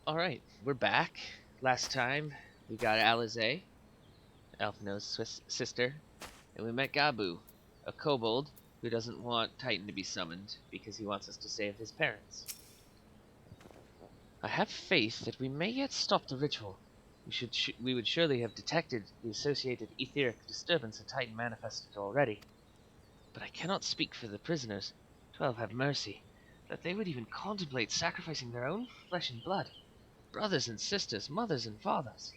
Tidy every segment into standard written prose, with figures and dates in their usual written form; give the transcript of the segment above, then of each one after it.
Alright, we're back. Last time, we got Alize, Alphino's sister, and we met Gabu, a kobold who doesn't want Titan to be summoned because he wants us to save his parents. I have faith that we may yet stop the ritual. We would surely have detected the associated etheric disturbance a Titan manifested already. But I cannot speak for the prisoners. 12 have mercy, that they would even contemplate sacrificing their own flesh and blood. Brothers and sisters, mothers and fathers.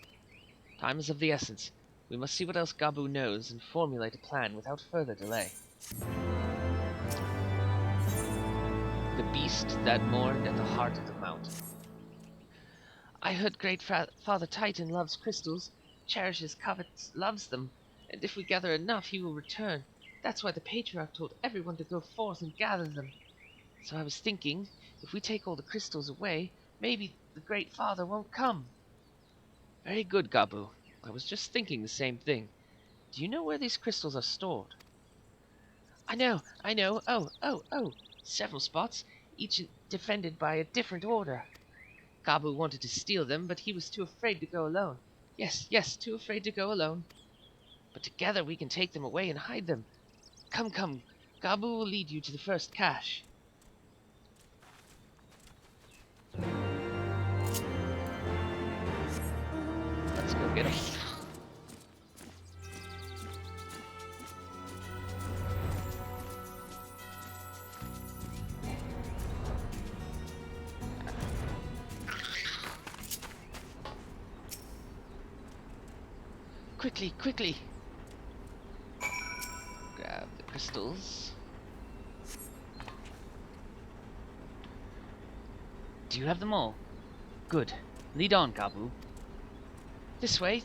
Time is of the essence. We must see what else Gabu knows and formulate a plan without further delay. The beast that mourned at the heart of the mountain. I heard great Father Titan loves crystals, cherishes, covets, loves them, and if we gather enough, he will return. That's why the patriarch told everyone to go forth and gather them. So I was thinking, if we take all the crystals away, maybe the great father won't come. Very good, Gabu. I was just thinking the same thing. Do you know where these crystals are stored? I know. Oh. Several spots, each defended by a different order. Gabu wanted to steal them, but he was too afraid to go alone. Yes, too afraid to go alone. But together we can take them away and hide them. Come. Gabu will lead you to the first cache. Let's go get him. Quickly! Grab the crystals. Do you have them all? Good. Lead on, Gabu. This way.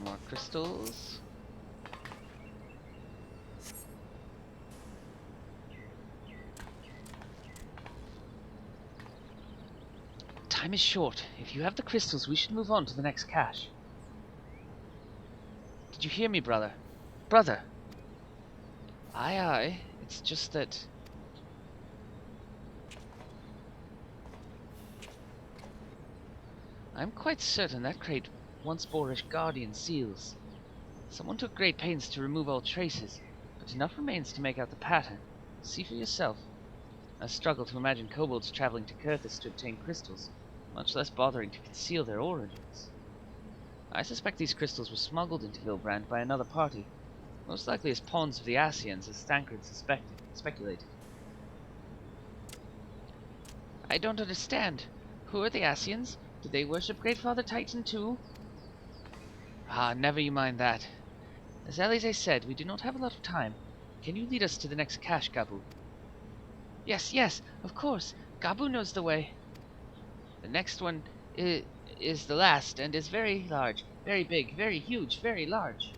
More crystals. Time is short. If you have the crystals, we should move on to the next cache. Did you hear me, brother? Brother! Aye. It's just that... I'm quite certain that crate once bore guardian seals. Someone took great pains to remove all traces, but enough remains to make out the pattern. See for yourself. I struggle to imagine kobolds traveling to Kurthus to obtain crystals, much less bothering to conceal their origins. I suspect these crystals were smuggled into Vilbrand by another party, most likely as pawns of the Asians, as Thancred speculated. I don't understand. Who are the Asians? Do they worship Great Father Titan too? Ah, never you mind that. As Alize said, we do not have a lot of time. Can you lead us to the next cache, Gabu? Yes, of course. Gabu knows the way. The next one is the last, and is very large, very big, very huge, very large.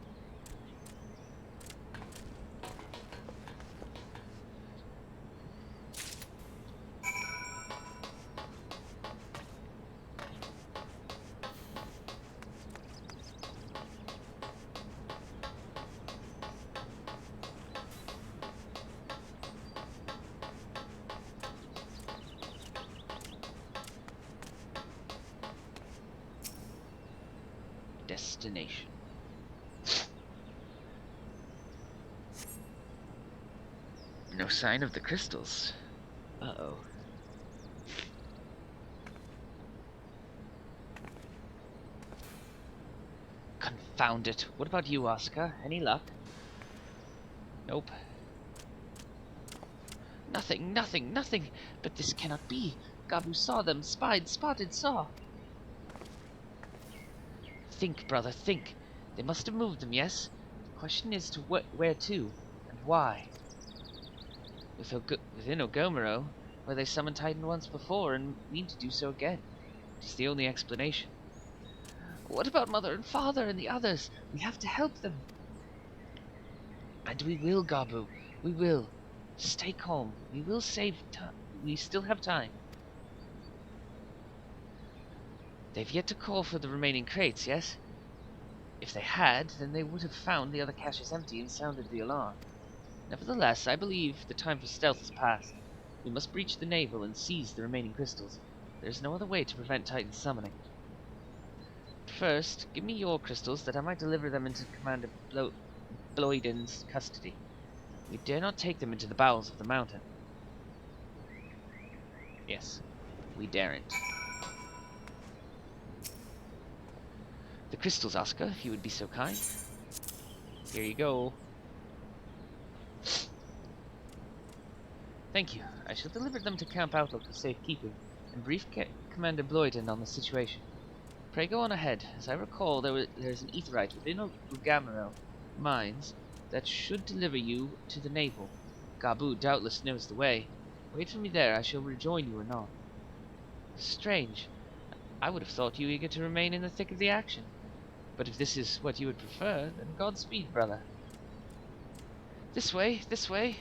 Destination. No sign of the crystals. Uh-oh. Confound it. What about you, Oscar? Any luck? Nope. Nothing. But this cannot be. Gabu saw them. Spotted, saw. Think, brother, think. They must have moved them, yes? The question is where to, and why. Within Ogomero, where they summoned Titan once before and mean to do so again. It is the only explanation. What about Mother and Father and the others? We have to help them. And we will, Gabu. We will. Stay calm. We will save time. We still have time. They've yet to call for the remaining crates, yes? If they had, then they would have found the other caches empty and sounded the alarm. Nevertheless, I believe the time for stealth has passed. We must breach the navel and seize the remaining crystals. There is no other way to prevent Titan's summoning. First, give me your crystals that I might deliver them into Commander Bloiden's custody. We dare not take them into the bowels of the mountain. Yes, we daren't. The crystals, Asuka, if you would be so kind. Here you go. Thank you. I shall deliver them to Camp Outlook for safekeeping, and brief Commander Bloiden on the situation. Pray go on ahead. As I recall, there is an aetherite within Ugamero mines that should deliver you to the navel. Gabu doubtless knows the way. Wait for me there. I shall rejoin you anon. Strange. I would have thought you eager to remain in the thick of the action. But if this is what you would prefer, then Godspeed, brother. This way, this way.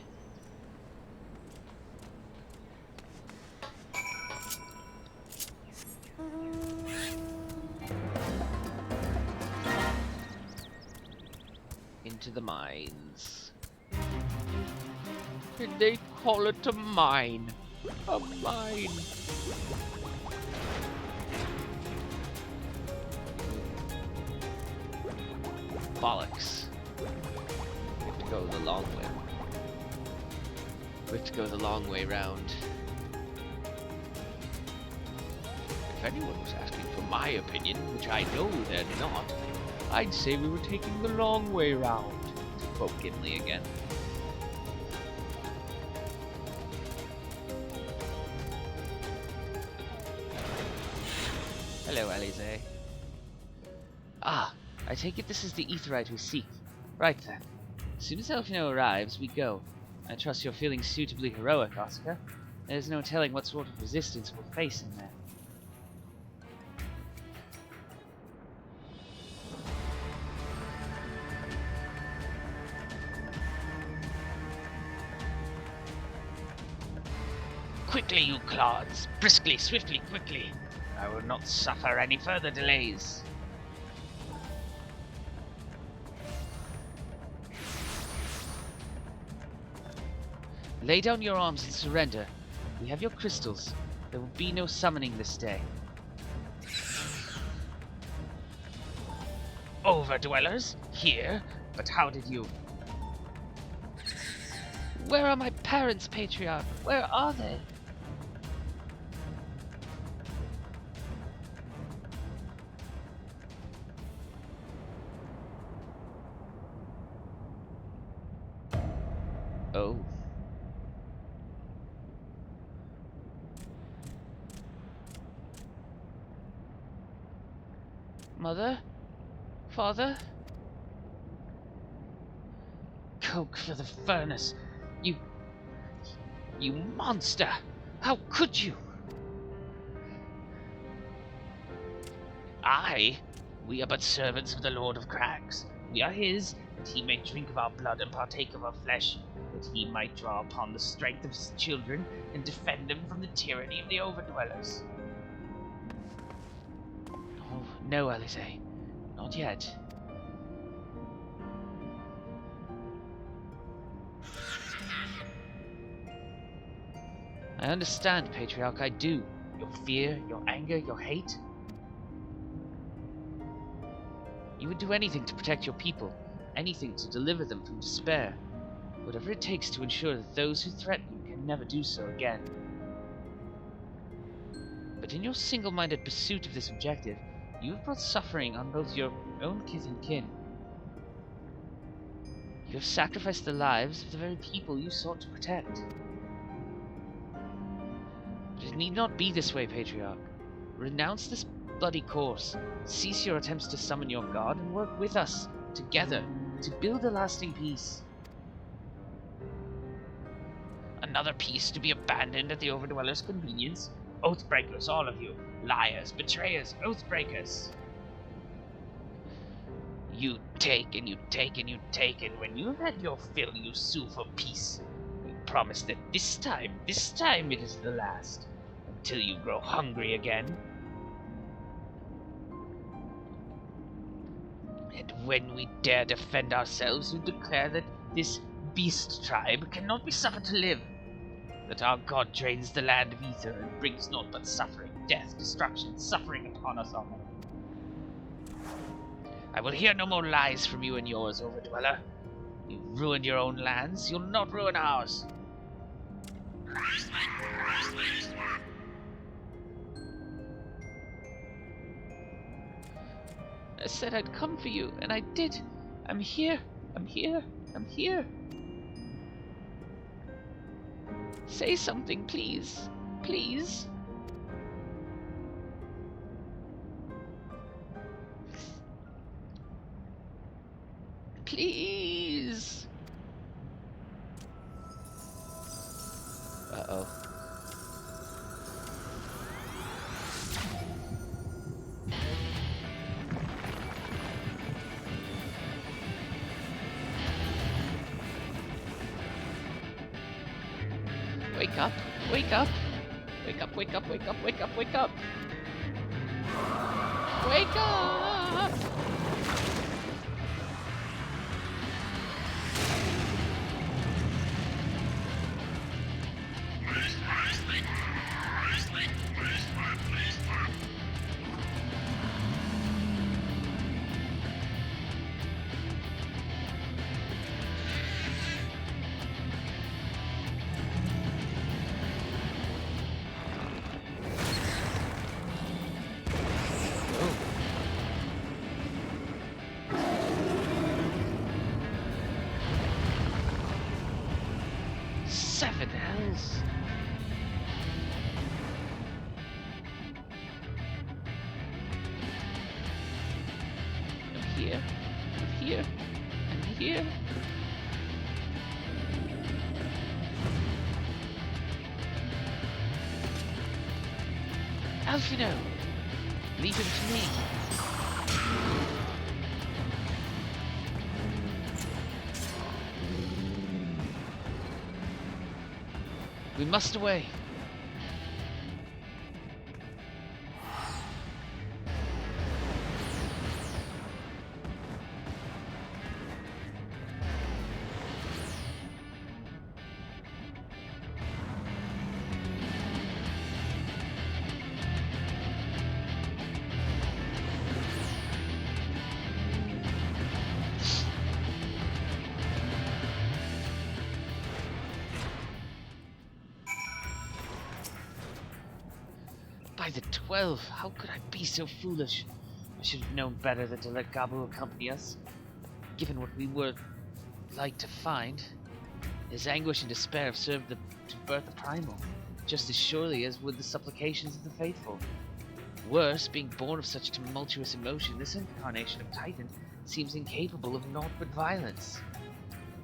Into the mines. And they call it a mine. A mine. Bollocks. We have to go the long way. We have to go the long way round. If anyone was asking for my opinion, which I know they're not, I'd say we were taking the long way round, to quote Gimli again. Hello, Alize. Ah, I take it this is the aetherite we seek. Right then. As soon as Elfino arrives, we go. I trust you're feeling suitably heroic, Asuka. There's no telling what sort of resistance we'll face in there. Quickly, you clods! Briskly, swiftly, quickly! I will not suffer any further delays. Lay down your arms and surrender. We have your crystals. There will be no summoning this day. Overdwellers? Here? But how did you... Where are my parents, Patriarch? Where are they? Oh. Mother? Father? Coke for the furnace. You monster! How could you? Aye, we are but servants of the Lord of Crags. We are his, that he may drink of our blood and partake of our flesh, that he might draw upon the strength of his children and defend them from the tyranny of the Overdwellers. Oh, no, Alice. Not yet. I understand, Patriarch, I do. Your fear, your anger, your hate. You would do anything to protect your people, anything to deliver them from despair. Whatever it takes to ensure that those who threaten you can never do so again. But in your single-minded pursuit of this objective, you have brought suffering on both your own kith and kin. You have sacrificed the lives of the very people you sought to protect. But it need not be this way, Patriarch. Renounce this bloody course, cease your attempts to summon your god, and work with us, together, to build a lasting peace. another piece to be abandoned at the Overdweller's convenience? Oathbreakers, all of you. Liars, betrayers, oathbreakers. You take and you take and you take, and when you've had your fill, you sue for peace. You promise that this time it is the last, until you grow hungry again. And when we dare defend ourselves, you declare that this beast tribe cannot be suffered to live, that our god drains the land of ether and brings naught but suffering, death, destruction, suffering upon us all. I will hear no more lies from you and yours, Overdweller. You've ruined your own lands, you'll not ruin ours. I said I'd come for you, and I did. I'm here. I'm here. I'm here. Say something, please. Please. Please. Uh-oh. Wake up, wake up, wake up, wake up, wake up, wake up, wake up. Wake up! Seven hells. I'm here. I'm here. I'm here. Alfino, leave him to me. We must away. By the 12, how could I be so foolish? I should have known better than to let Gabu accompany us, given what we were like to find. His anguish and despair have served to birth a primal, just as surely as would the supplications of the faithful. Worse, being born of such tumultuous emotion, this incarnation of Titan seems incapable of naught but violence.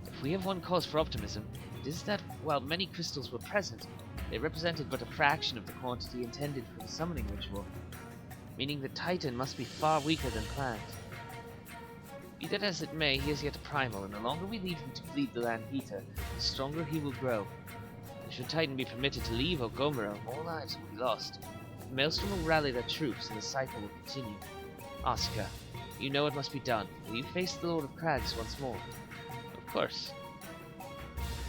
If we have one cause for optimism, it is that while many crystals were present, they represented but a fraction of the quantity intended for the summoning ritual, meaning that Titan must be far weaker than planned. Be that as it may, he is yet a primal, and the longer we leave him to bleed the land ether, the stronger he will grow. And should Titan be permitted to leave Ogomero, more lives will be lost. The Maelstrom will rally their troops, and the cycle will continue. Asuka, you know it must be done. Will you face the Lord of Crags once more? Of course.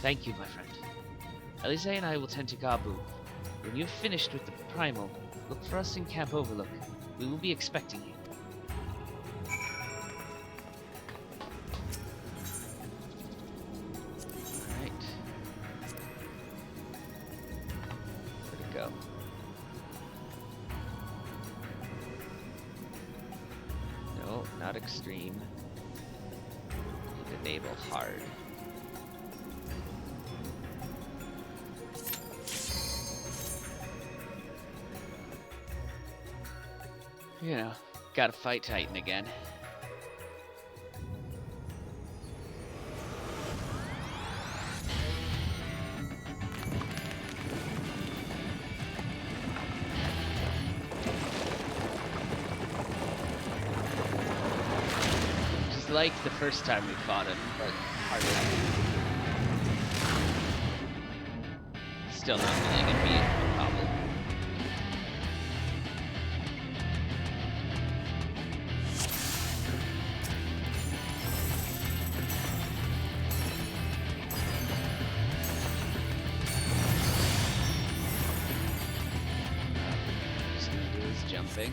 Thank you, my friend. Elise and I will tend to Gabu. When you have finished with the primal, look for us in Camp Overlook. We will be expecting you. Alright. Where'd it go? No, not extreme. Enable hard. You know, gotta fight Titan again. like the first time we fought him, but harder. Still not really gonna be a problem. Just gonna do his jumping.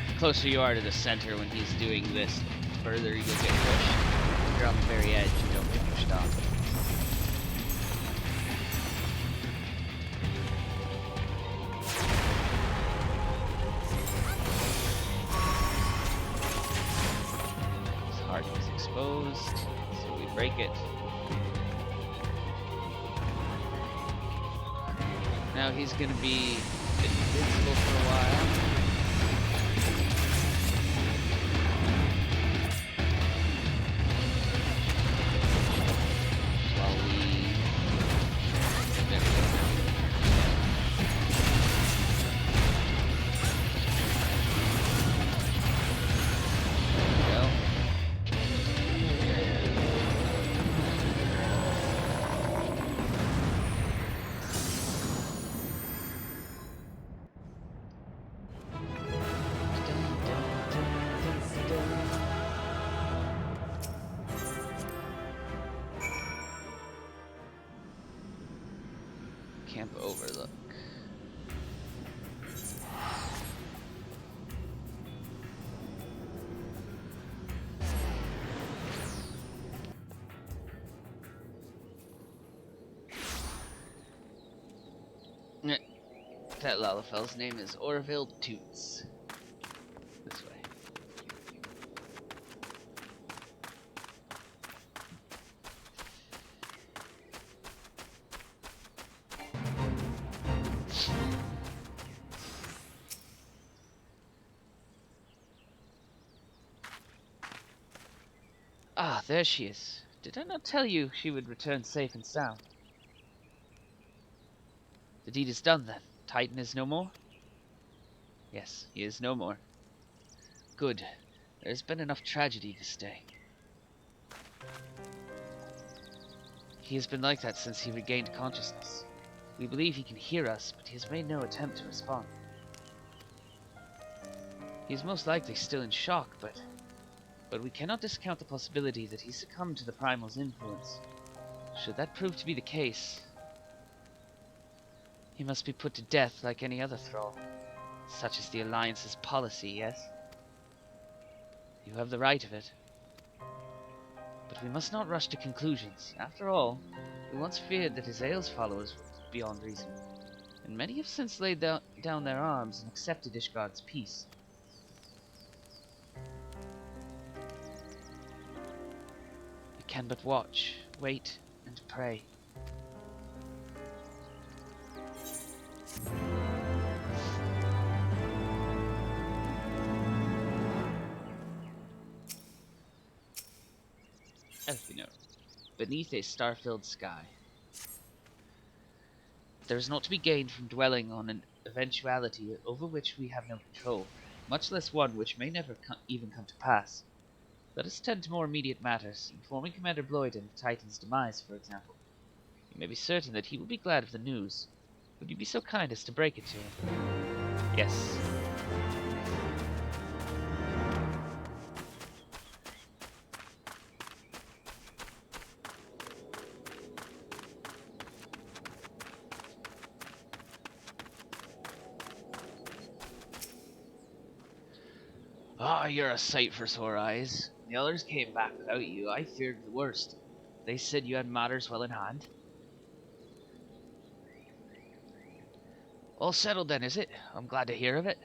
The closer you are to the center when he's doing this, the further you'll get pushed. If you're on the very edge, you don't get pushed off. His heart is exposed, so we break it. Now he's gonna be invincible for a while. Camp Overlook. That Lalafel's name is Orville Toots. This way. Ah, there she is. Did I not tell you she would return safe and sound? The deed is done, then. Titan is no more? Yes, he is no more. Good. There has been enough tragedy to stay. He has been like that since he regained consciousness. We believe he can hear us, but he has made no attempt to respond. He is most likely still in shock, but we cannot discount the possibility that he succumbed to the Primal's influence. Should that prove to be the case, he must be put to death like any other thrall. Such is the Alliance's policy, yes? You have the right of it. But we must not rush to conclusions. After all, we once feared that Azael's followers were beyond reason, and many have since laid down their arms and accepted Ishgard's peace. We can but watch, wait, and pray. Elfie note. Beneath a star-filled sky. There is naught to be gained from dwelling on an eventuality over which we have no control, much less one which may never even come to pass. Let us tend to more immediate matters, informing Commander Bloyden of Titan's demise, for example. You may be certain that he will be glad of the news. Would you be so kind as to break it to him? Yes. Ah, you're a sight for sore eyes. The others came back without you. I feared the worst. They said you had matters well in hand. All settled then, is it? I'm glad to hear of it.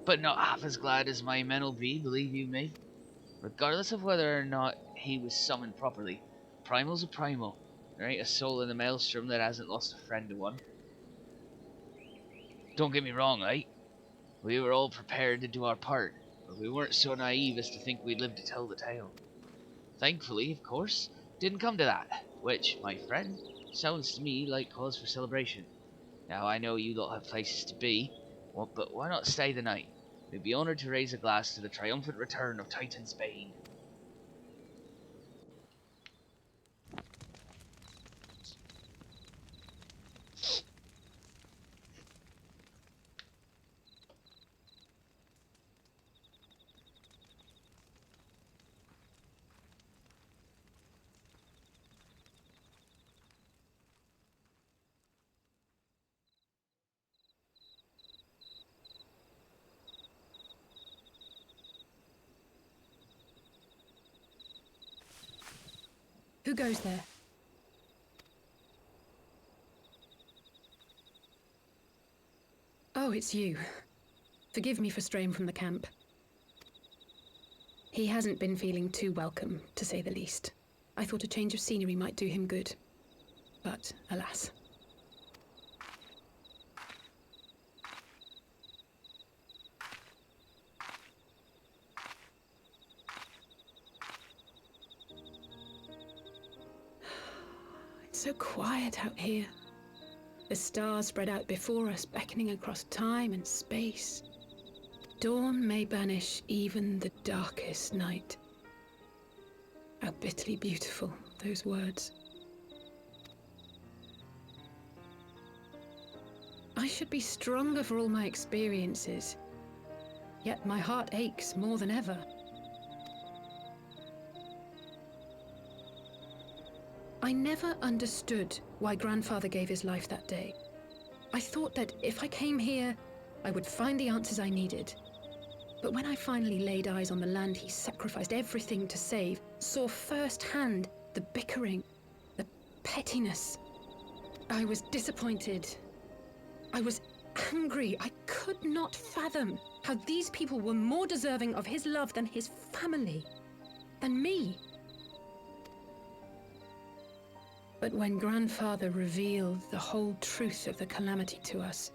But not half as glad as my men'll be, believe you me. Regardless of whether or not he was summoned properly, Primal's a Primal. There ain't a soul in the Maelstrom that hasn't lost a friend to one. Don't get me wrong, right? We were all prepared to do our part, but we weren't so naive as to think we'd live to tell the tale. Thankfully, of course, didn't come to that, which, my friend, sounds to me like cause for celebration. Now I know you lot have places to be, but why not stay the night? We'd be honoured to raise a glass to the triumphant return of Titan's Bane. Who goes there? Oh, it's you. Forgive me for straying from the camp. He hasn't been feeling too welcome, to say the least. I thought a change of scenery might do him good. But, alas. It's so quiet out here. The stars spread out before us, beckoning across time and space. Dawn may banish even the darkest night. How bitterly beautiful, those words. I should be stronger for all my experiences, yet my heart aches more than ever. I never understood why Grandfather gave his life that day. I thought that if I came here, I would find the answers I needed. But when I finally laid eyes on the land he sacrificed everything to save, saw firsthand the bickering, the pettiness, I was disappointed. I was angry. I could not fathom how these people were more deserving of his love than his family, than me. But when Grandfather revealed the whole truth of the calamity to us,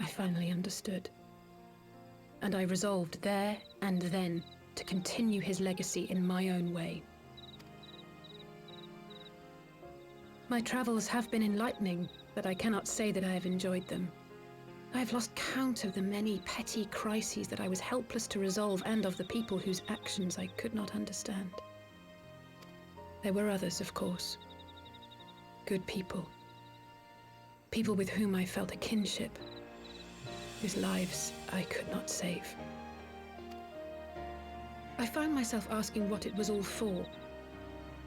I finally understood. And I resolved there and then to continue his legacy in my own way. My travels have been enlightening, but I cannot say that I have enjoyed them. I have lost count of the many petty crises that I was helpless to resolve and of the people whose actions I could not understand. There were others, of course. Good people. People with whom I felt a kinship, whose lives I could not save. I found myself asking what it was all for.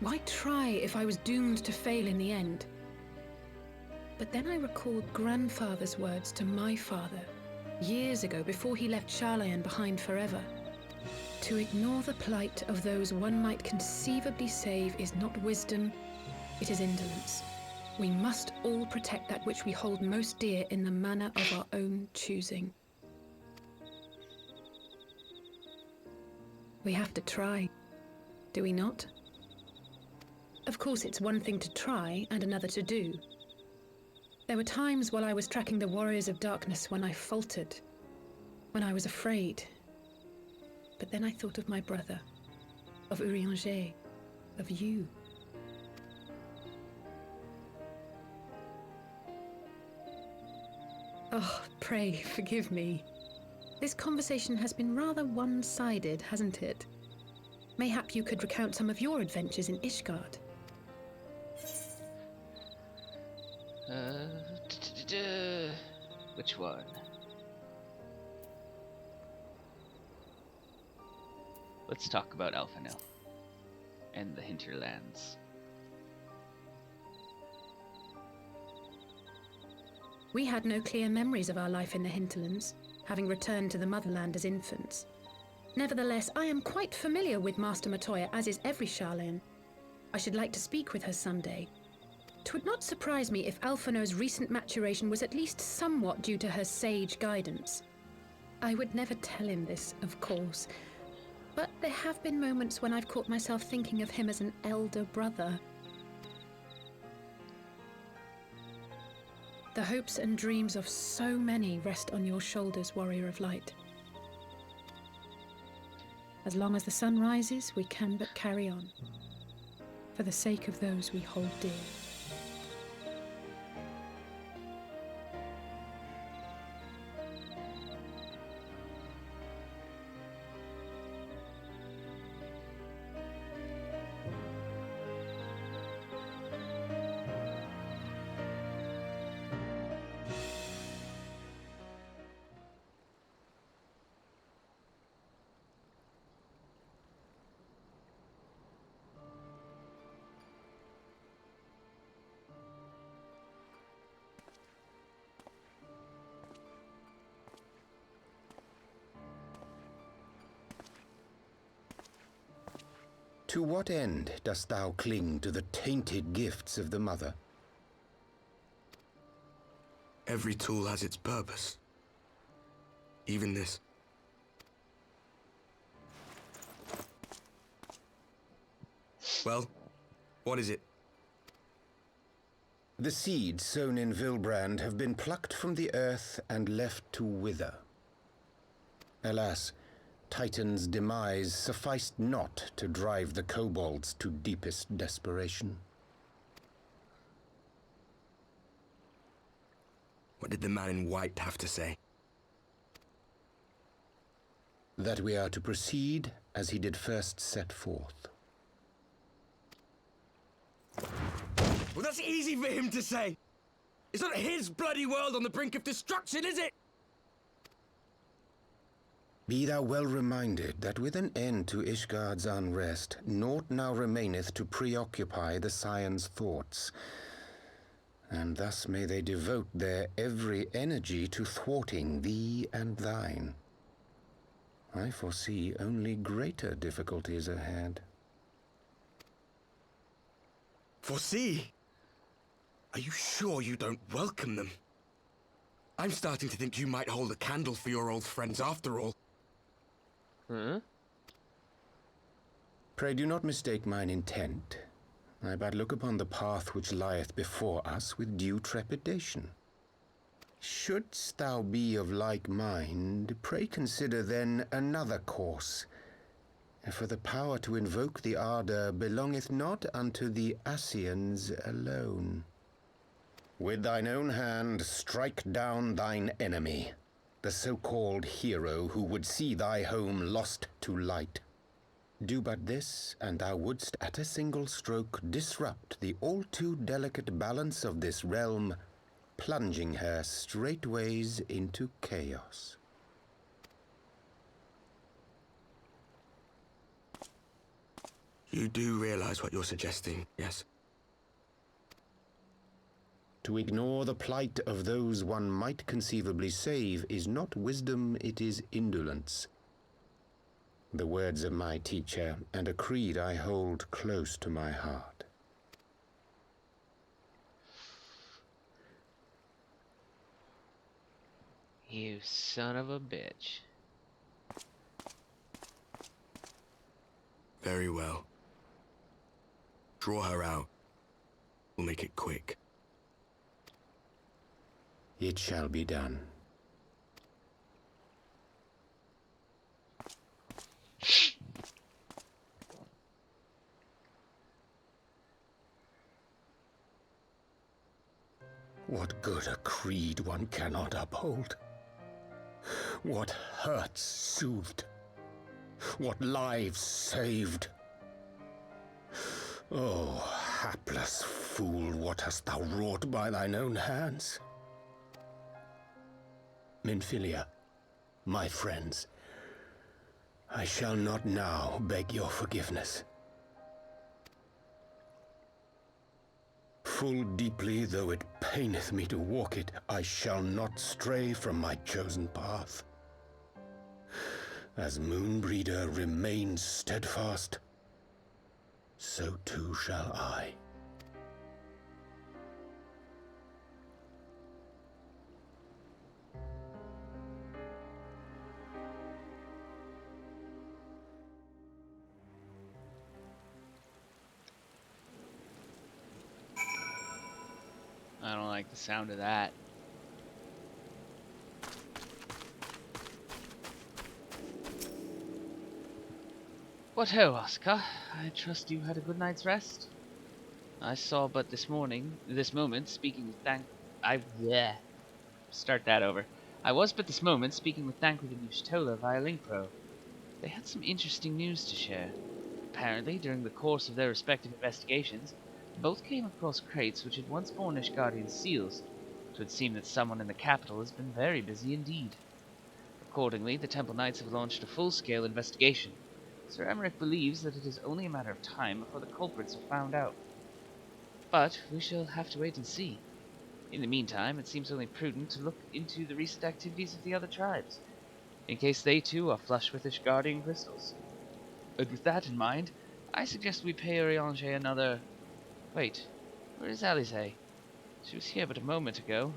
Why try if I was doomed to fail in the end? But then I recalled Grandfather's words to my father, years ago before he left Charlayan behind forever. To ignore the plight of those one might conceivably save is not wisdom, it is indolence. We must all protect that which we hold most dear in the manner of our own choosing. We have to try, do we not? Of course, it's one thing to try and another to do. There were times while I was tracking the warriors of darkness when I faltered, when I was afraid. But then I thought of my brother, of Urianger, of you. Oh, pray forgive me. This conversation has been rather one-sided, hasn't it? Mayhap you could recount some of your adventures in Ishgard. Which one? Let's talk about Alphanel and the hinterlands. We had no clear memories of our life in the hinterlands, having returned to the motherland as infants. Nevertheless, I am quite familiar with Master Matoya, as is every Charlayan. I should like to speak with her someday. 'Twould not surprise me if Alphino's recent maturation was at least somewhat due to her sage guidance. I would never tell him this, of course, but there have been moments when I've caught myself thinking of him as an elder brother. The hopes and dreams of so many rest on your shoulders, Warrior of Light. As long as the sun rises, we can but carry on, for the sake of those we hold dear. To what end dost thou cling to the tainted gifts of the Mother? Every tool has its purpose. Even this. Well, what is it? The seeds sown in Vilbrand have been plucked from the earth and left to wither. Alas, Titan's demise sufficed not to drive the kobolds to deepest desperation. What did the man in white have to say? That we are to proceed as he did first set forth. Well, that's easy for him to say. It's not his bloody world on the brink of destruction, is it? Be thou well reminded that with an end to Ishgard's unrest, naught now remaineth to preoccupy the Scion's thoughts, and thus may they devote their every energy to thwarting thee and thine. I foresee only greater difficulties ahead. Foresee? Are you sure you don't welcome them? I'm starting to think you might hold a candle for your old friends after all. Huh? Pray do not mistake mine intent. I but look upon the path which lieth before us with due trepidation. Shouldst thou be of like mind, pray consider then another course. For the power to invoke the ardor belongeth not unto the Ascians alone. With thine own hand strike down thine enemy, the so-called hero who would see thy home lost to light. Do but this, and thou wouldst at a single stroke disrupt the all-too-delicate balance of this realm, plunging her straightways into chaos. You do realize what you're suggesting, yes? To ignore the plight of those one might conceivably save is not wisdom, it is indolence. The words of my teacher, and a creed I hold close to my heart. You son of a bitch. Very well. Draw her out. We'll make it quick. It shall be done. What good a creed one cannot uphold? What hurts soothed? What lives saved? Oh, hapless fool, what hast thou wrought by thine own hands? Minfilia, my friends, I shall not now beg your forgiveness. Full deeply though it paineth me to walk it, I shall not stray from my chosen path. As Moonbreeder remains steadfast, so too shall I. I don't like the sound of that. What ho, Oscar? I trust you had a good night's rest. I saw but this moment, speaking with Start that over. I was but this moment speaking with Thancred and Yushtola via Linkpro. They had some interesting news to share. Apparently, during the course of their respective investigations, both came across crates which had once borne Ishgardian seals. It would seem that someone in the capital has been very busy indeed. Accordingly, the Temple Knights have launched a full-scale investigation. Sir Emmerich believes that it is only a matter of time before the culprits are found out. But we shall have to wait and see. In the meantime, it seems only prudent to look into the recent activities of the other tribes, in case they too are flush with Ishgardian crystals. And with that in mind, I suggest we pay Oriange another... Wait, where is Alize? She was here but a moment ago,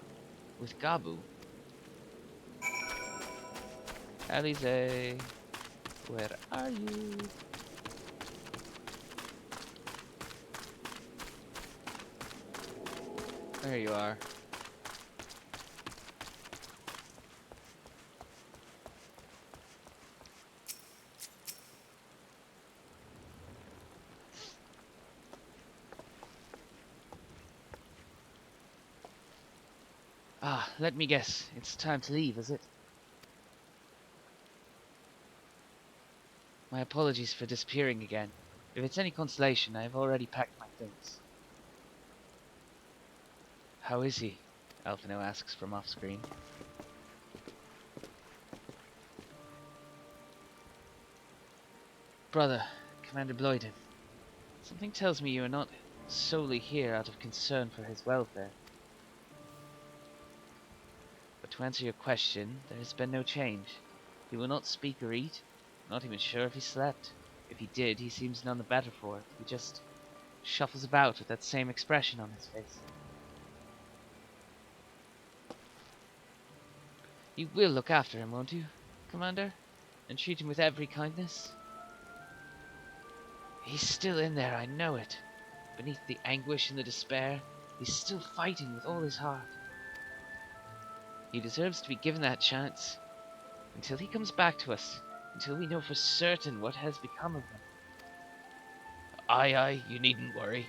with Gabu. Alize, where are you? There you are. Ah, let me guess. It's time to leave, is it? My apologies for disappearing again. If it's any consolation, I have already packed my things. How is he? Alphino asks from off-screen. Brother, Commander Bloyden. Something tells me you are not solely here out of concern for his welfare. But to answer your question, there has been no change. He will not speak or eat. Not even sure if he slept. If he did, he seems none the better for it. He just shuffles about with that same expression on his face. You will look after him, won't you, Commander? And treat him with every kindness? He's still in there, I know it. Beneath the anguish and the despair, he's still fighting with all his heart. He deserves to be given that chance. Until he comes back to us. Until we know for certain what has become of him. Aye, you needn't worry.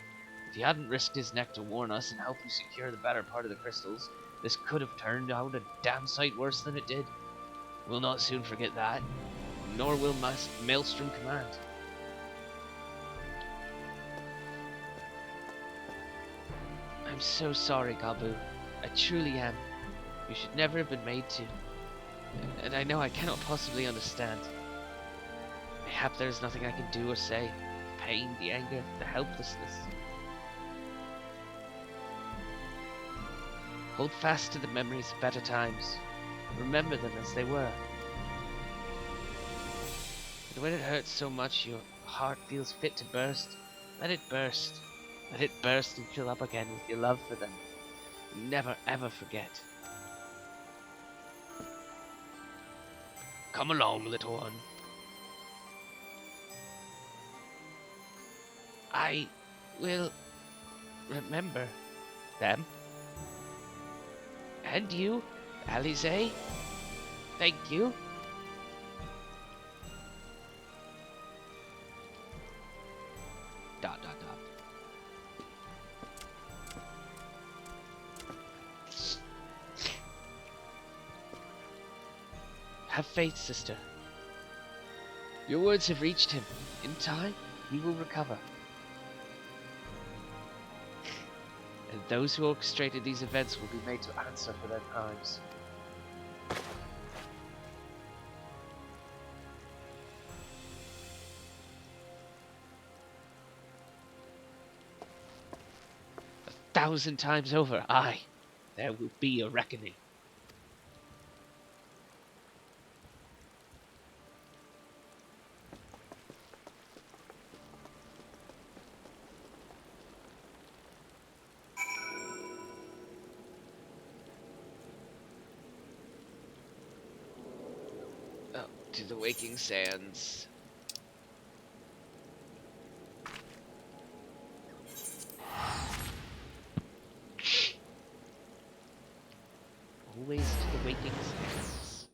If he hadn't risked his neck to warn us and help you secure the better part of the crystals, this could have turned out a damn sight worse than it did. We'll not soon forget that. Nor will Maelstrom Command. I'm so sorry, Gabu. I truly am. You should never have been made to. And I know I cannot possibly understand. Mayhap there is nothing I can do or say. The pain, the anger, the helplessness. Hold fast to the memories of better times. Remember them as they were. And when it hurts so much your heart feels fit to burst, let it burst. Let it burst and fill up again with your love for them. Never ever forget. Come along, little one. I will remember them. And you, Alize. Thank you. Dot dot dot. Have faith, sister. Your words have reached him. In time, he will recover. And those who orchestrated these events will be made to answer for their crimes. A 1,000 times over, aye, there will be a reckoning. To the waking sands. Always to the waking sands.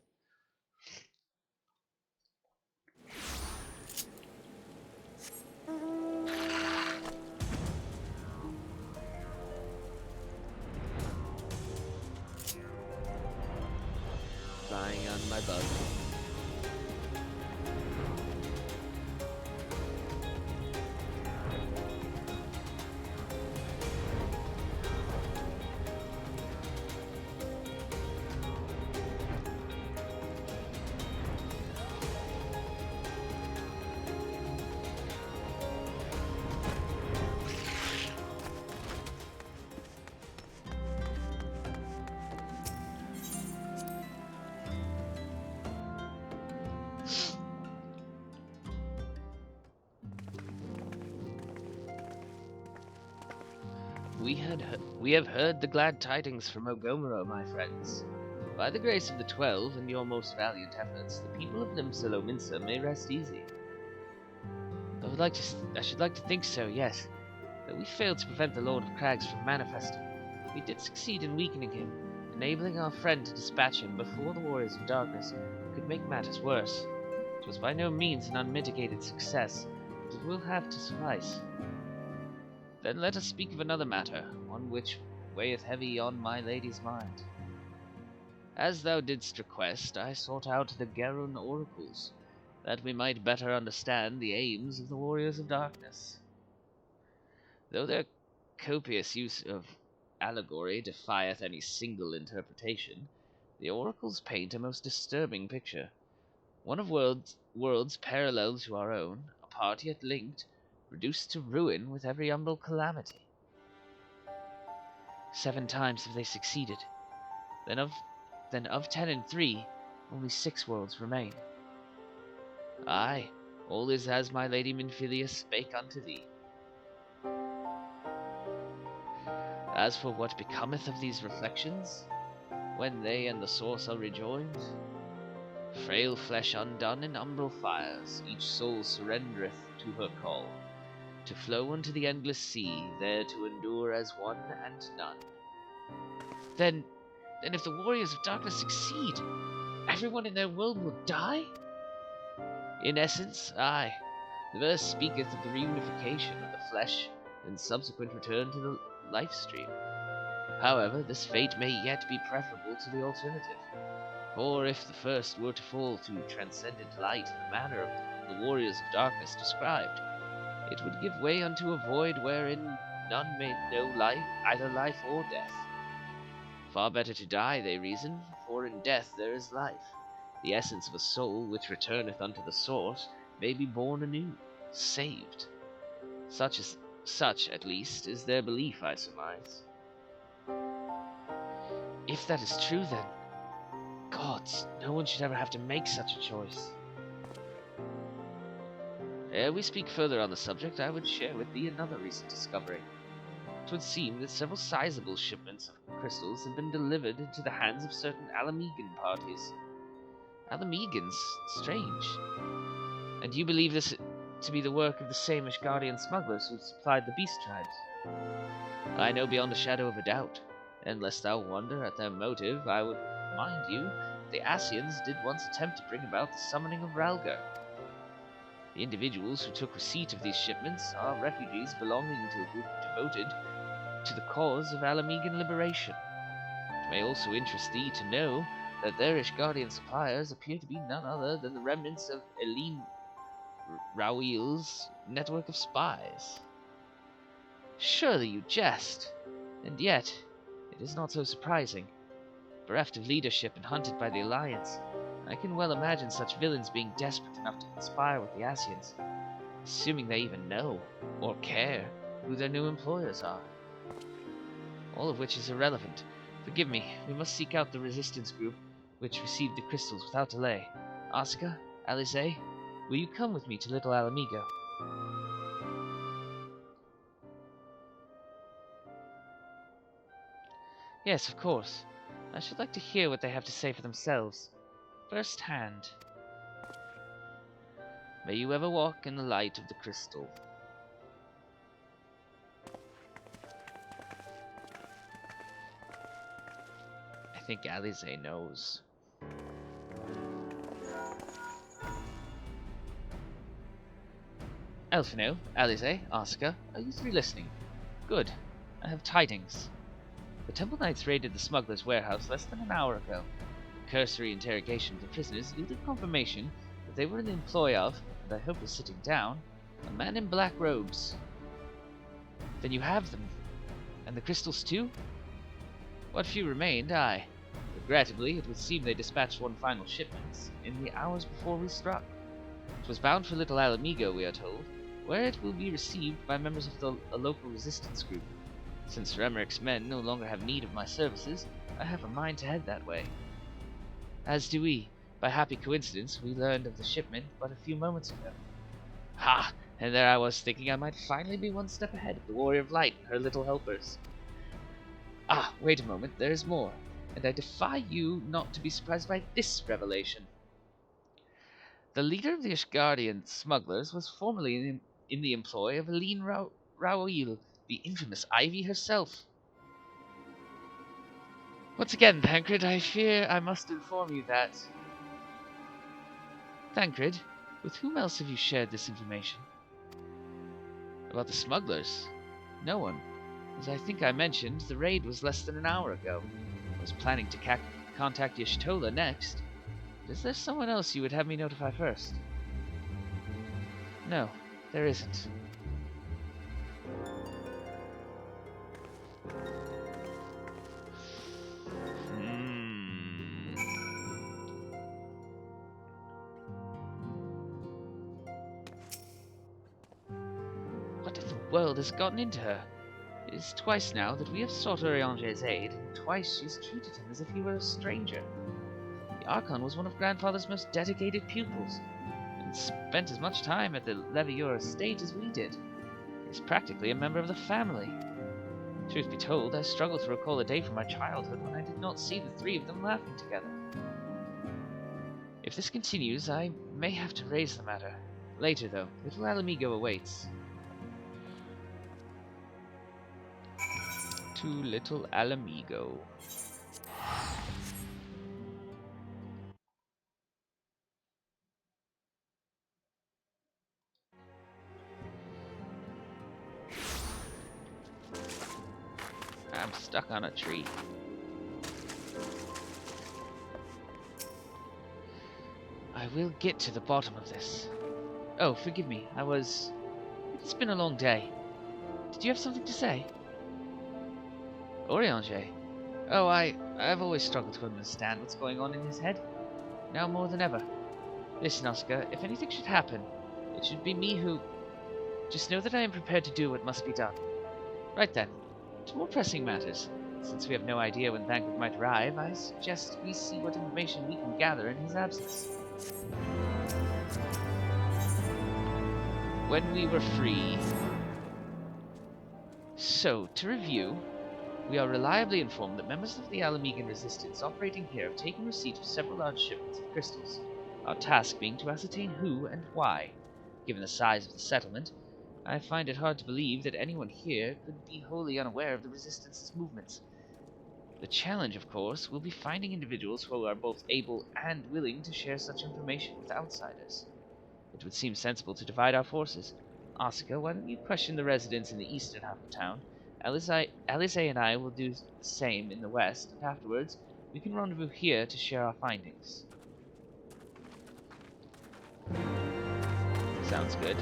Flying on my bug. We have heard the glad tidings from Ogomero, my friends. By the grace of the 12 and your most valiant efforts, the people of Limsa may rest easy. I should like to think so, yes. Though we failed to prevent the Lord of Crags from manifesting, we did succeed in weakening him, enabling our friend to dispatch him before the Warriors of Darkness could make matters worse. It was by no means an unmitigated success, but it will have to suffice. Then let us speak of another matter, one which weigheth heavy on my lady's mind. As thou didst request, I sought out the Gerun oracles, that we might better understand the aims of the Warriors of Darkness. Though their copious use of allegory defieth any single interpretation, the oracles paint a most disturbing picture. One of worlds parallel to our own, apart yet linked, reduced to ruin with every umbral calamity. 7 times have they succeeded. Then of 10 and 3, only 6 worlds remain. Aye, all is as my lady Minfilia spake unto thee. As for what becometh of these reflections, when they and the source are rejoined, frail flesh undone in umbral fires, each soul surrendereth to her call, to flow unto the endless sea, there to endure as one and none. Then if the Warriors of Darkness succeed, everyone in their world will die? In essence, aye. The verse speaketh of the reunification of the flesh and subsequent return to the life stream. However, this fate may yet be preferable to the alternative. For if the first were to fall to transcendent light in the manner of the Warriors of Darkness described, it would give way unto a void wherein none may know life, either life or death. Far better to die, they reason, for in death there is life. The essence of a soul which returneth unto the source may be born anew, saved. Such, at least, is their belief, I surmise. If that is true, then, gods, no one should ever have to make such a choice. Ere we speak further on the subject, I would share with thee another recent discovery. It would seem that several sizable shipments of crystals have been delivered into the hands of certain Alamegan parties. Alamegans? Strange. And you believe this to be the work of the same Ashgardian smugglers who supplied the beast tribes? I know beyond a shadow of a doubt, and lest thou wonder at their motive, I would remind you that the Asians did once attempt to bring about the summoning of Ralgar. The individuals who took receipt of these shipments are refugees belonging to a group devoted to the cause of Alamegan liberation. It may also interest thee to know that their Ishgardian suppliers appear to be none other than the remnants of Eileen Rauil's network of spies. Surely you jest, and yet it is not so surprising. Bereft of leadership and hunted by the Alliance, I can well imagine such villains being desperate enough to conspire with the Asians, assuming they even know, or care, who their new employers are. All of which is irrelevant. Forgive me, we must seek out the resistance group which received the crystals without delay. Asuka, Alize, will you come with me to Little Alamigo? Yes, of course. I should like to hear what they have to say for themselves. First hand. May you ever walk in the light of the crystal. I think Alize knows. Elfino, Alize, Asuka, are you 3 listening? Good. I have tidings. The Temple Knights raided the smuggler's warehouse less than an hour ago. A cursory interrogation of the prisoners yielded confirmation that they were in the employ of, and I hope is sitting down, a man in black robes. Then you have them. And the crystals too? What few remained, aye. Regrettably, it would seem they dispatched one final shipment in the hours before we struck. It was bound for Little Alamigo, we are told, where it will be received by members of a local resistance group. Since Remeric's men no longer have need of my services, I have a mind to head that way. As do we. By happy coincidence, we learned of the shipment but a few moments ago. Ha! And there I was thinking I might finally be one step ahead of the Warrior of Light and her little helpers. Ah, wait a moment, there's more, and I defy you not to be surprised by this revelation. The leader of the Ashgardian smugglers was formerly in the employ of Aline Raoil, the infamous Ivy herself. Once again, Thancred, I fear I must inform you that... Thancred, with whom else have you shared this information? About the smugglers? No one. As I think I mentioned, the raid was less than an hour ago. I was planning to contact Y'shtola next. But is there someone else you would have me notify first? No, there isn't. What in the world has gotten into her? It is twice now that we have sought Urianger's aid, and twice she's treated him as if he were a stranger. The Archon was one of Grandfather's most dedicated pupils, and spent as much time at the Levieur estate as we did. He's practically a member of the family. Truth be told, I struggle to recall a day from my childhood when I did not see the three of them laughing together. If this continues, I may have to raise the matter. Later, though, little Alamigo awaits. To little Alamigo. I'm stuck on a tree. I will get to the bottom of this. Oh, forgive me, It's been a long day. Did you have something to say? Urianger? Oh, I've always struggled to understand what's going on in his head. Now more than ever. Listen, Oscar, if anything should happen, it should be me who... Just know that I am prepared to do what must be done. Right then, to more pressing matters. Since we have no idea when Thancred might arrive, I suggest we see what information we can gather in his absence. When we were free. So, to review, we are reliably informed that members of the Alamigan resistance operating here have taken receipt of several large shipments of crystals, our task being to ascertain who and why. Given the size of the settlement, I find it hard to believe that anyone here could be wholly unaware of the resistance's movements. The challenge, of course, will be finding individuals who are both able and willing to share such information with outsiders. It would seem sensible to divide our forces. Oscar, why don't you question the residents in the eastern half of town? Alice and I will do the same in the west, and afterwards we can rendezvous here to share our findings. Sounds good.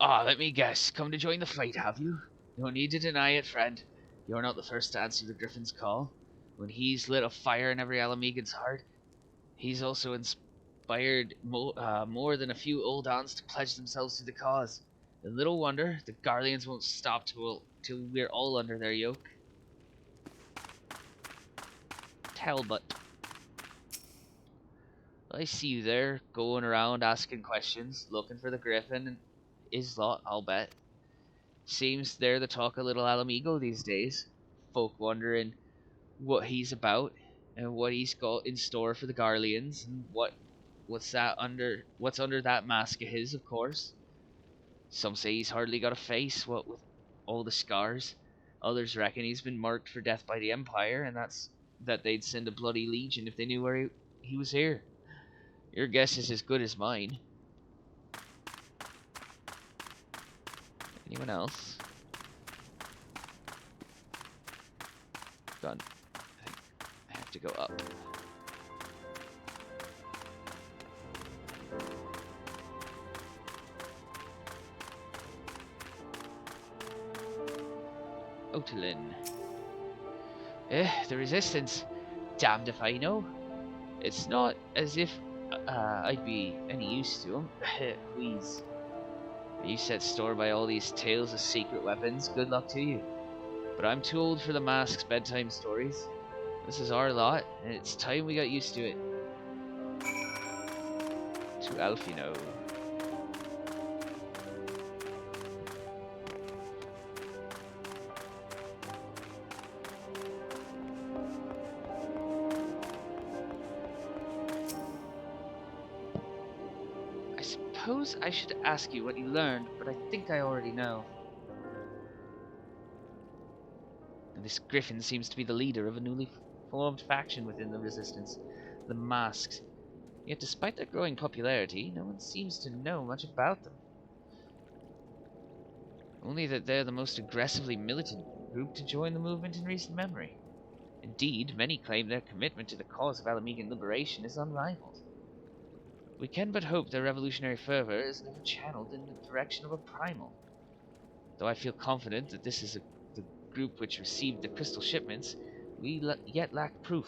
Ah, let me guess. Come to join the fight, have you? No need to deny it, friend. You're not the first to answer the Griffin's call. When he's lit a fire in every Alamigan's heart, he's also inspired more than a few old aunts to pledge themselves to the cause. And little wonder the Garleans won't stop till we're all under their yoke. Talbot. I see you there, going around asking questions, looking for the Griffin and his lot, I'll bet. Seems they're the talk of little Alamigo these days. Folk wondering what he's about and what he's got in store for the Garleans and what's under that mask of his, of course. Some say he's hardly got a face, what with all the scars. Others reckon he's been marked for death by the Empire, and that they'd send a bloody legion if they knew where he was here. Your guess is as good as mine. Anyone else? Done. I think I have to go up. Otelin. The Resistance. Damned if I know. It's not as if I'd be any use to them. Please. You set store by all these tales of secret weapons. Good luck to you. but I'm too old for the mask's bedtime stories. This is our lot, and it's time we got used to it. To Alfino. I suppose I should ask you what you learned, but I think I already know. This Griffin seems to be the leader of a newly formed faction within the Resistance, the Masks. Yet despite their growing popularity, no one seems to know much about them. Only that they're the most aggressively militant group to join the movement in recent memory. Indeed, many claim their commitment to the cause of Alamegan liberation is unrivaled. We can but hope their revolutionary fervor is never channeled in the direction of a primal. Though I feel confident that this is the group which received the crystal shipments, we yet lack proof.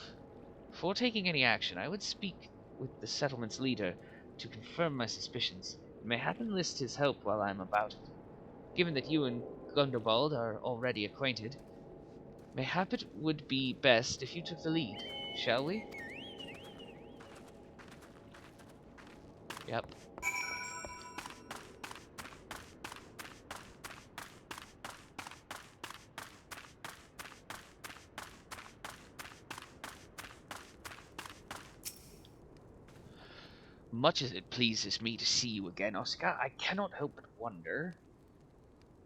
Before taking any action, I would speak with the settlement's leader to confirm my suspicions, and mayhap enlist his help while I am about it. Given that you and Gundobald are already acquainted, mayhap it would be best if you took the lead, shall we? Yep. Much as it pleases me to see you again, Oscar, I cannot help but wonder,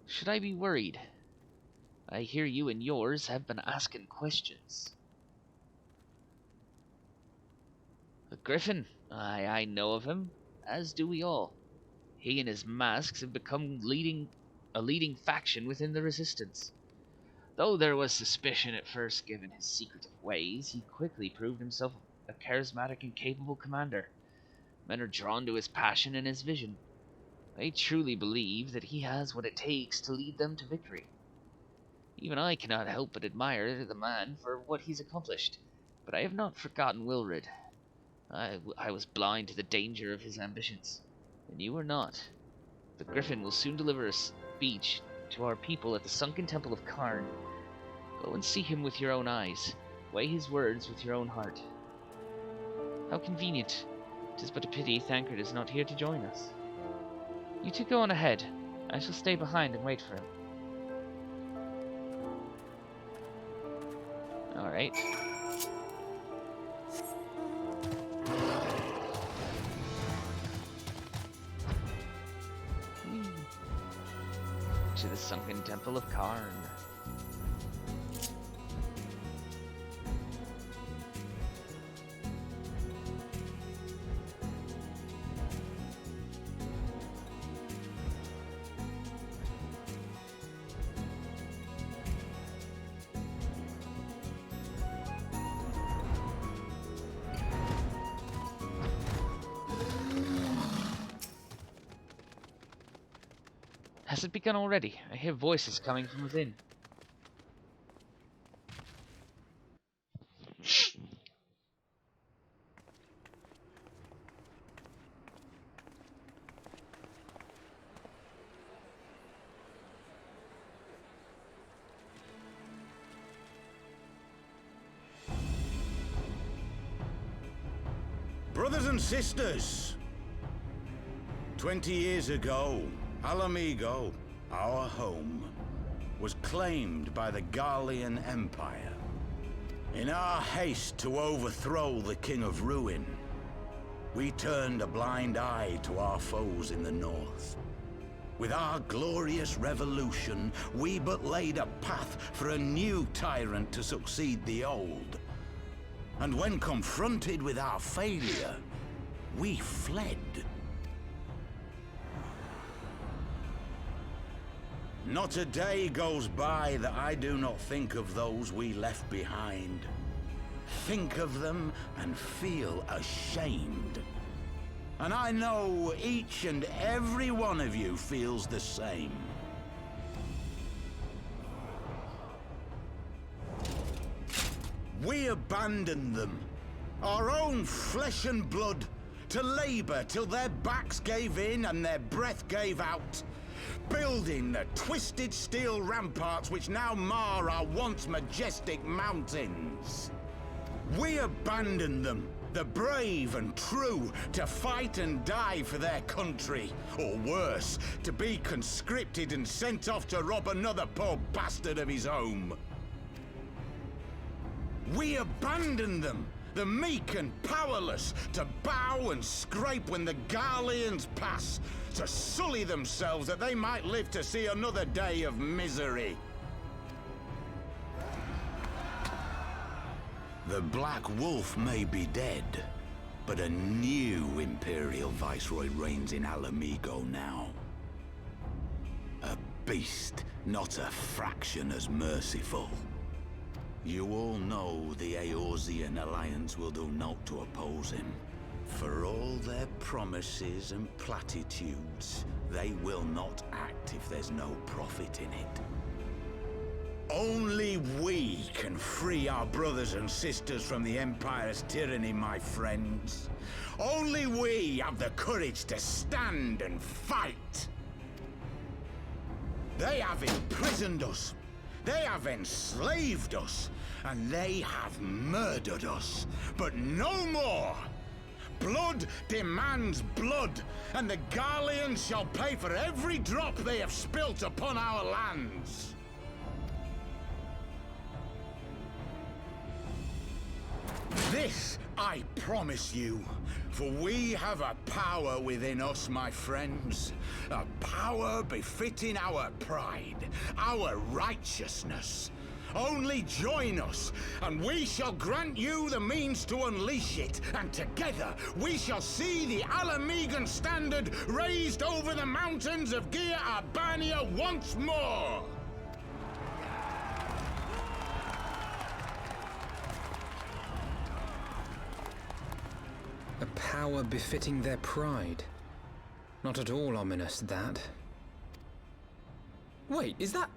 should I be worried? I hear you and yours have been asking questions. The Griffin, I know of him, as do we all. He and his masks have become a leading faction within the Resistance. Though there was suspicion at first given his secretive ways, he quickly proved himself a charismatic and capable commander. Men are drawn to his passion and his vision. They truly believe that he has what it takes to lead them to victory. Even I cannot help but admire the man for what he's accomplished, but I have not forgotten Wilrid. I was blind to the danger of his ambitions, and you are not. The Griffin will soon deliver a speech to our people at the sunken temple of Karn. Go and see him with your own eyes. Weigh his words with your own heart. How convenient. 'Tis but a pity Thancred is not here to join us. You two go on ahead. I shall stay behind and wait for him. Alright. To the sunken temple of Karn. Has it begun already? I hear voices coming from within. Brothers and sisters, 20 years ago, Alamigo, our home, was claimed by the Garlean Empire. In our haste to overthrow the King of Ruin, we turned a blind eye to our foes in the north. With our glorious revolution, we but laid a path for a new tyrant to succeed the old. And when confronted with our failure, we fled. Not a day goes by that I do not think of those we left behind. Think of them and feel ashamed. And I know each and every one of you feels the same. We abandoned them, our own flesh and blood, to labor till their backs gave in and their breath gave out. building the twisted steel ramparts which now mar our once majestic mountains. We abandoned them, the brave and true, to fight and die for their country, or worse, to be conscripted and sent off to rob another poor bastard of his home. We abandoned them, the meek and powerless, to bow and scrape when the Garleans pass, to sully themselves that they might live to see another day of misery. The Black Wolf may be dead, but a new Imperial Viceroy reigns in Alamigo now. A beast, not a fraction as merciful. You all know the Eorzean Alliance will do naught to oppose him. For all their promises and platitudes, they will not act if there's no profit in it. Only we can free our brothers and sisters from the Empire's tyranny, my friends. Only we have the courage to stand and fight. They have imprisoned us. They have enslaved us. And they have murdered us. But no more! Blood demands blood, and the Garleans shall pay for every drop they have spilt upon our lands. This I promise you, for we have a power within us, my friends. A power befitting our pride, our righteousness. Only join us, and we shall grant you the means to unleash it, and together we shall see the Alamigan standard raised over the mountains of Gia Arbania once more! A power befitting their pride. Not at all ominous, that. Wait, is that...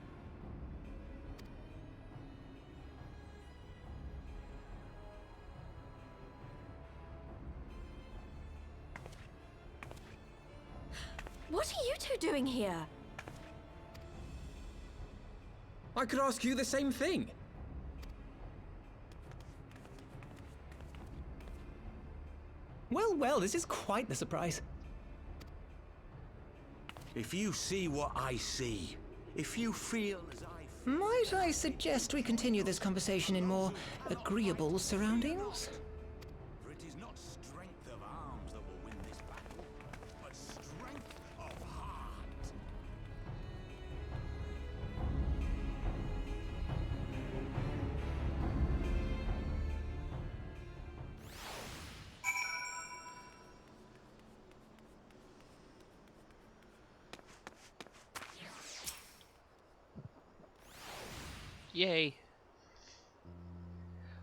What are you two doing here? I could ask you the same thing. Well, well, this is quite the surprise. If you see what I see, if you feel as I feel... Might I suggest we continue this conversation in more agreeable surroundings? For it is not strength of arms that will win this battle, but strength of heart. Yay.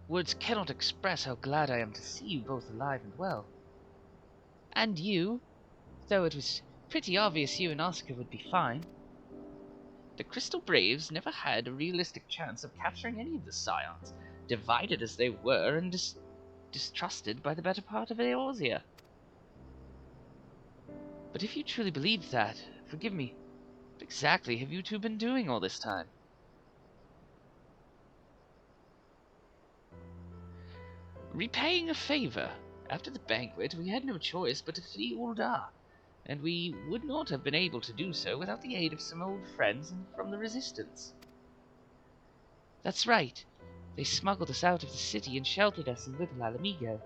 Words cannot express how glad I am to see you both alive and well. And you, though it was pretty obvious you and Oscar would be fine. The Crystal Braves never had a realistic chance of capturing any of the Scions, divided as they were and distrusted by the better part of Eorzea. But if you truly believe that, forgive me, what exactly have you two been doing all this time? Repaying a favor. After the banquet, we had no choice but to flee Ul'dah, and we would not have been able to do so without the aid of some old friends from the Resistance. That's right. They smuggled us out of the city and sheltered us in Little Alamigo,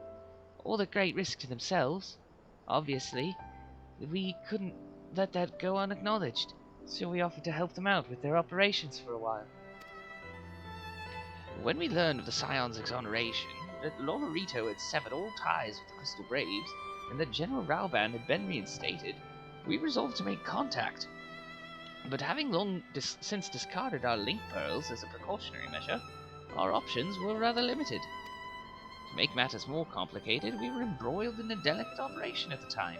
all at great risk to themselves. Obviously, we couldn't let that go unacknowledged, so we offered to help them out with their operations for a while. When we learned of the Scion's exoneration, that Lolorito had severed all ties with the Crystal Braves, and that General Rauban had been reinstated, we resolved to make contact. But having long since discarded our link pearls as a precautionary measure, our options were rather limited. To make matters more complicated, we were embroiled in a delicate operation at the time,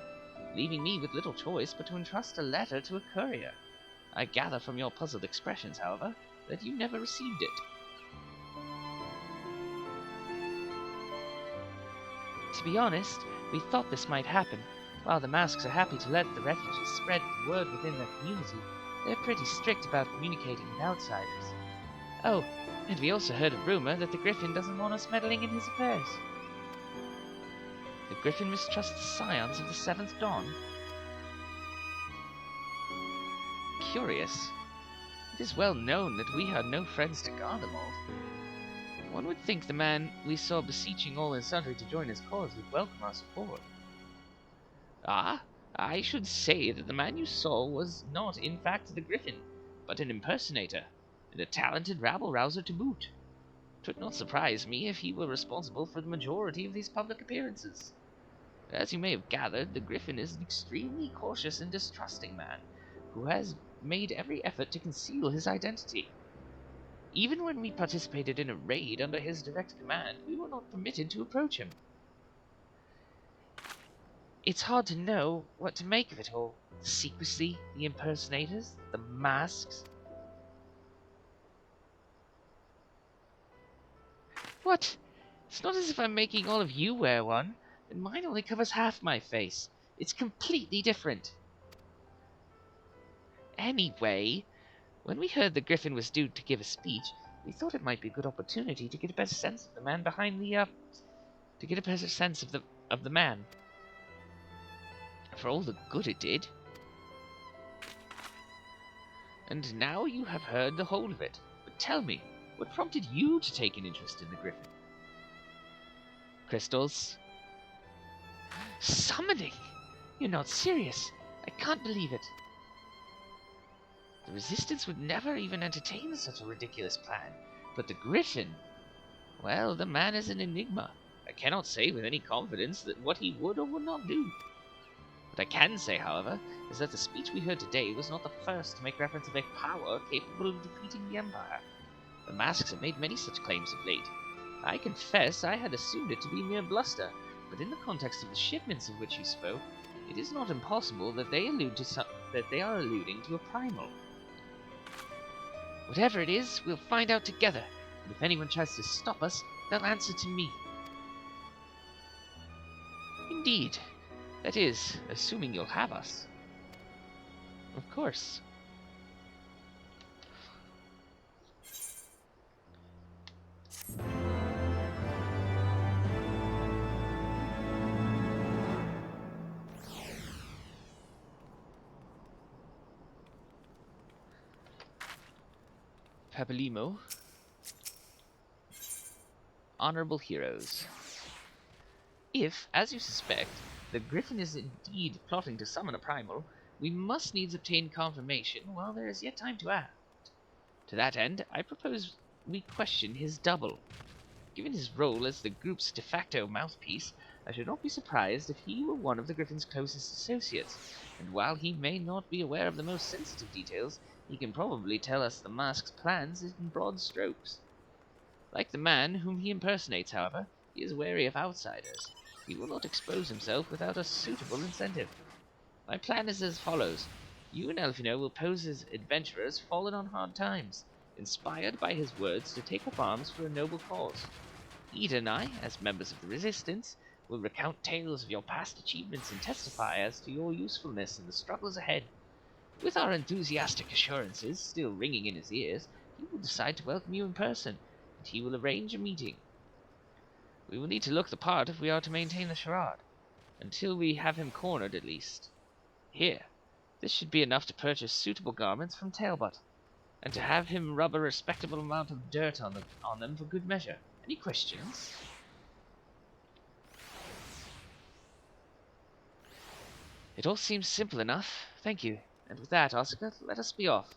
leaving me with little choice but to entrust a letter to a courier. I gather from your puzzled expressions, however, that you never received it. To be honest, we thought this might happen, While the masks are happy to let the refugees spread the word within their community, they're pretty strict about communicating with outsiders. Oh, and we also heard a rumor that the Griffin doesn't want us meddling in his affairs. The Griffin mistrusts the scions of the Seventh Dawn? Curious. It is well known that we had no friends to guard them all. One would think the man we saw beseeching all and sundry to join his cause would welcome our support. Ah, I should say that the man you saw was not in fact the Griffin, but an impersonator, and a talented rabble-rouser to boot. 'Twould not surprise me if he were responsible for the majority of these public appearances. As you may have gathered, the Griffin is an extremely cautious and distrusting man, who has made every effort to conceal his identity. Even when we participated in a raid under his direct command, we were not permitted to approach him. It's hard to know what to make of it all. The secrecy, the impersonators, the masks. What? It's not as if I'm making all of you wear one, and mine only covers half my face. It's completely different. Anyway, when we heard the Griffin was due to give a speech, we thought it might be a good opportunity to get a better sense of the man behind the, to get a better sense of the man. For all the good it did. And now you have heard the whole of it. But tell me, what prompted you to take an interest in the Griffin? Crystals? Summoning? You're not serious. I can't believe it. The Resistance would never even entertain such a ridiculous plan. But the Griffin? Well, the man is an enigma. I cannot say with any confidence that what he would or would not do. What I can say, however, is that the speech we heard today was not the first to make reference of a power capable of defeating the Empire. The masks have made many such claims of late. I confess I had assumed it to be mere bluster, but in the context of the shipments of which you spoke, it is not impossible that they are alluding to a primal. Whatever it is, we'll find out together, and if anyone tries to stop us, they'll answer to me. Indeed. That is, assuming you'll have us. Of course. Papalimo. Honorable Heroes. If, as you suspect, the Griffin is indeed plotting to summon a primal, we must needs obtain confirmation while there is yet time to act. To that end, I propose we question his double. Given his role as the group's de facto mouthpiece, I should not be surprised if he were one of the Griffin's closest associates, and while he may not be aware of the most sensitive details, he can probably tell us the mask's plans in broad strokes. Like the man whom he impersonates, however, he is wary of outsiders. He will not expose himself without a suitable incentive. My plan is as follows. You and Elfino will pose as adventurers fallen on hard times, inspired by his words to take up arms for a noble cause. Ida and I, as members of the Resistance, will recount tales of your past achievements and testify as to your usefulness in the struggles ahead. With our enthusiastic assurances still ringing in his ears, he will decide to welcome you in person, and he will arrange a meeting. We will need to look the part if we are to maintain the charade, until we have him cornered at least. Here, this should be enough to purchase suitable garments from Tailbutt, and to have him rub a respectable amount of dirt on them for good measure. Any questions? It all seems simple enough, thank you. And with that, Oscar, let us be off.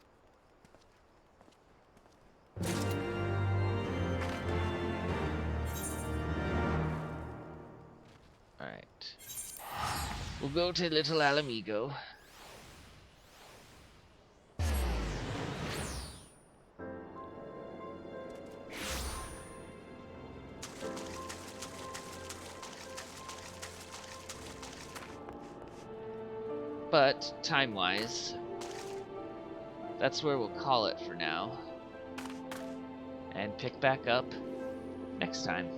Alright. We'll go to Little Alamigo. But, time-wise, that's where we'll call it for now. And pick back up next time.